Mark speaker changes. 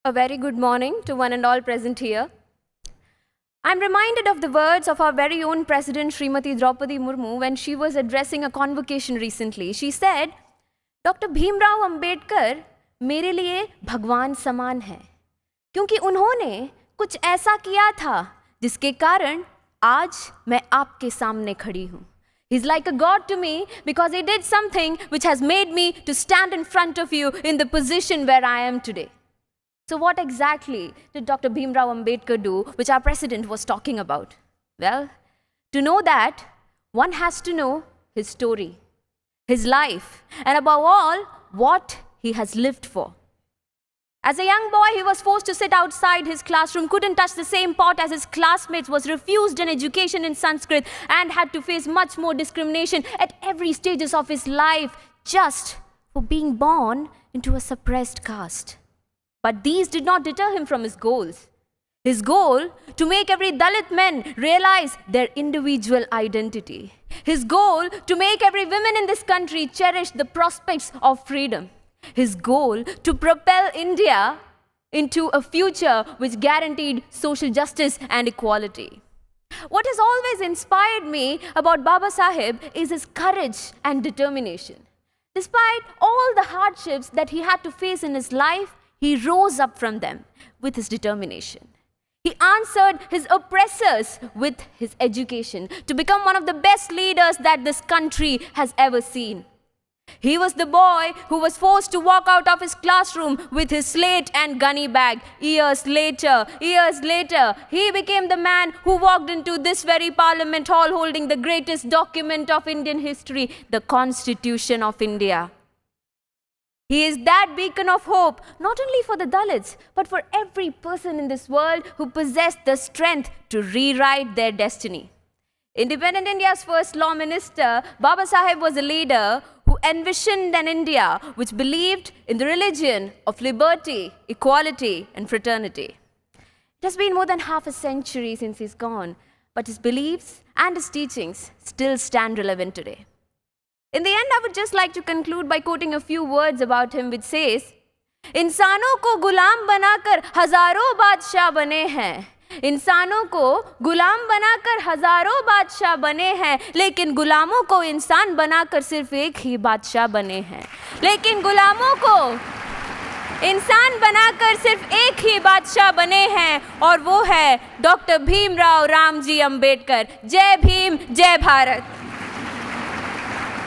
Speaker 1: A very good morning to one and all present here. I'm reminded of the words of our very own President Srimati Draupadi Murmu when she was addressing a convocation recently. She said, Dr. Bhimrao Ambedkar मेरे लिए भगवान समान है क्योंकि उन्होंने कुछ ऐसा किया था जिसके कारण आज मैं आपके सामने खड़ी हूँ. He's like a god to me because he did something which has made me to stand in front of you in the position where I am today. So what exactly did Dr. Bhimrao Ambedkar do, which our president was talking about? Well, to know that, one has to know his story, his life, and above all, what he has lived for. As a young boy, he was forced to sit outside his classroom, couldn't touch the same pot as his classmates, was refused an education in Sanskrit, and had to face much more discrimination at every stages of his life just for being born into a suppressed caste. But these did not deter him from his goals. His goal to make every Dalit man realize their individual identity. His goal to make every woman in this country cherish the prospects of freedom. His goal to propel India into a future which guaranteed social justice and equality. What has always inspired me about Baba Saheb is his courage and determination. Despite all the hardships that he had to face in his life, he rose up from them with his determination. He answered his oppressors with his education to become one of the best leaders that this country has ever seen. He was the boy who was forced to walk out of his classroom with his slate and gunny bag. Years later, he became the man who walked into this very parliament hall holding the greatest document of Indian history, the Constitution of India. He is that beacon of hope, not only for the Dalits, but for every person in this world who possessed the strength to rewrite their destiny. Independent India's first law minister, Baba Saheb was a leader who envisioned an India which believed in the religion of liberty, equality, and fraternity. It has been more than half a century since he's gone, but his beliefs and his teachings still stand relevant today. In the end, I would just like to conclude by quoting a few words about him which says, इंसानों को गुलाम बनाकर हजारों बादशाह बने हैं. इंसानों को गुलाम बनाकर हजारों बादशाह बने हैं, लेकिन गुलामों को इंसान बनाकर सिर्फ एक ही बादशाह बने हैं. लेकिन गुलामों को इंसान बनाकर सिर्फ एक ही बादशाह बने हैं, और वो है डॉक्टर भीमराव रामजी अंबेडकर. जय भीम, जय भारत.